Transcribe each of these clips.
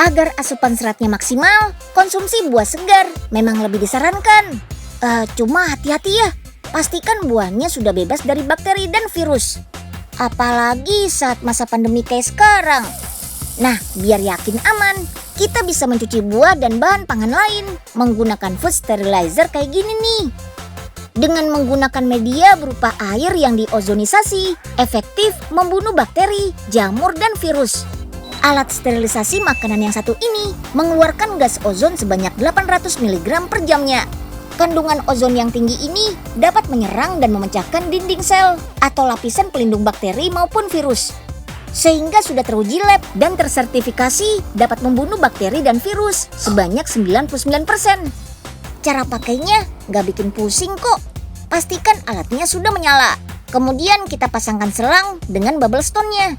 Agar asupan seratnya maksimal, konsumsi buah segar memang lebih disarankan. Cuma hati-hati ya, pastikan buahnya sudah bebas dari bakteri dan virus. Apalagi saat masa pandemi kayak sekarang. Nah, biar yakin aman, kita bisa mencuci buah dan bahan pangan lain menggunakan food sterilizer kayak gini nih. Dengan menggunakan media berupa air yang diozonisasi, efektif membunuh bakteri, jamur, dan virus. Alat sterilisasi makanan yang satu ini mengeluarkan gas ozon sebanyak 800 mg per jamnya. Kandungan ozon yang tinggi ini dapat menyerang dan memecahkan dinding sel atau lapisan pelindung bakteri maupun virus. Sehingga sudah teruji lab dan tersertifikasi dapat membunuh bakteri dan virus sebanyak 99%. Cara pakainya nggak bikin pusing kok. Pastikan alatnya sudah menyala. Kemudian kita pasangkan selang dengan bubble stone-nya.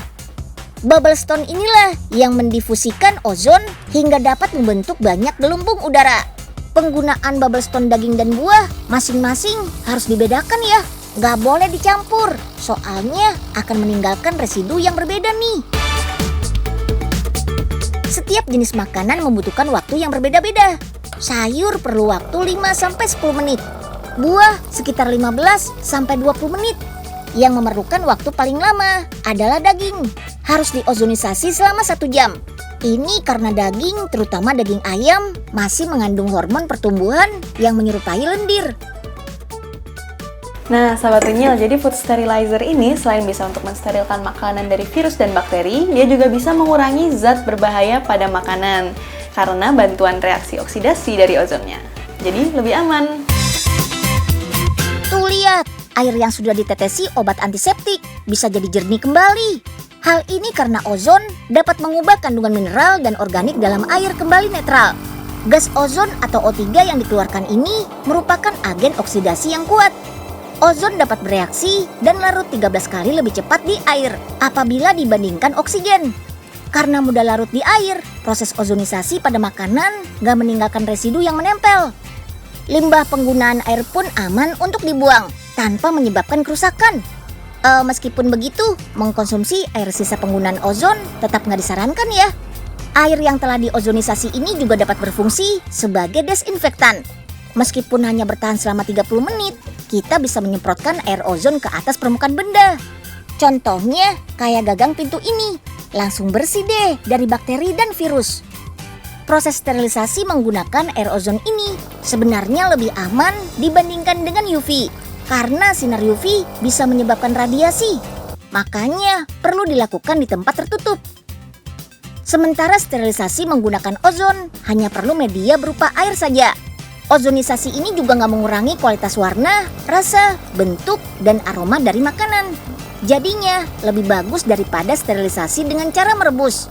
Bubble stone inilah yang mendifusikan ozon hingga dapat membentuk banyak gelombang udara. Penggunaan bubble stone daging dan buah masing-masing harus dibedakan ya. Nggak boleh dicampur, soalnya akan meninggalkan residu yang berbeda nih. Setiap jenis makanan membutuhkan waktu yang berbeda-beda. Sayur perlu waktu 5-10 menit. Buah sekitar 15-20 menit. Yang memerlukan waktu paling lama adalah daging. Harus diozonisasi selama 1 jam. Ini karena daging, terutama daging ayam, masih mengandung hormon pertumbuhan yang menyerupai lendir. Nah, sahabat Unyil, jadi food sterilizer ini selain bisa untuk mensterilkan makanan dari virus dan bakteri, dia juga bisa mengurangi zat berbahaya pada makanan karena bantuan reaksi oksidasi dari ozonnya. Jadi lebih aman. Tuh lihat, air yang sudah ditetesi obat antiseptik bisa jadi jernih kembali. Hal ini karena ozon dapat mengubah kandungan mineral dan organik dalam air kembali netral. Gas ozon atau O3 yang dikeluarkan ini merupakan agen oksidasi yang kuat. Ozon dapat bereaksi dan larut 13 kali lebih cepat di air apabila dibandingkan oksigen. Karena mudah larut di air, proses ozonisasi pada makanan gak meninggalkan residu yang menempel. Limbah penggunaan air pun aman untuk dibuang tanpa menyebabkan kerusakan. Meskipun begitu, mengkonsumsi air sisa penggunaan ozon tetap nggak disarankan ya. Air yang telah diozonisasi ini juga dapat berfungsi sebagai desinfektan. Meskipun hanya bertahan selama 30 menit, kita bisa menyemprotkan air ozon ke atas permukaan benda. Contohnya kayak gagang pintu ini, langsung bersih deh dari bakteri dan virus. Proses sterilisasi menggunakan air ozon ini sebenarnya lebih aman dibandingkan dengan UV. Karena sinar UV bisa menyebabkan radiasi, makanya perlu dilakukan di tempat tertutup. Sementara sterilisasi menggunakan ozon hanya perlu media berupa air saja. Ozonisasi ini juga nggak mengurangi kualitas warna, rasa, bentuk, dan aroma dari makanan. Jadinya lebih bagus daripada sterilisasi dengan cara merebus.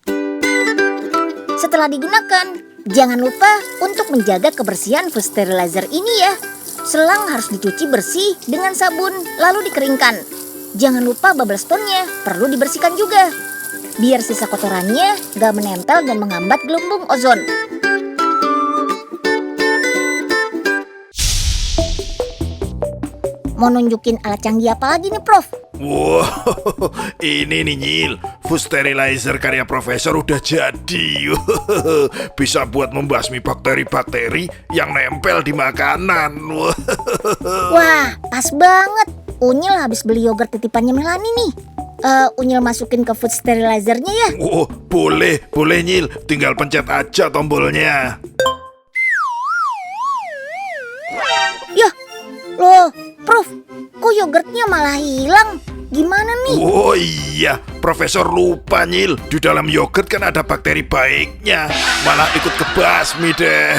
Setelah digunakan, jangan lupa untuk menjaga kebersihan food sterilizer ini ya. Selang harus dicuci bersih dengan sabun lalu dikeringkan. Jangan lupa bubble stone-nya perlu dibersihkan juga, biar sisa kotorannya gak menempel dan menghambat gelembung ozon. Mau nunjukin alat canggih apa lagi nih, Prof? Wow, ini nih Nyil, food sterilizer karya Profesor udah jadi. Bisa buat membasmi bakteri-bakteri yang nempel di makanan. Wah, pas banget. Unyil habis beli yogurt titipannya Melani nih. Unyil masukin ke food sterilizernya ya. Oh, boleh Nyil, tinggal pencet aja tombolnya. Yah, loh, Prof, kok yogurtnya malah hilang? Gimana nih? Oh iya, Profesor lupa Nyil, di dalam yogurt kan ada bakteri baiknya. Malah ikut kebasmi deh.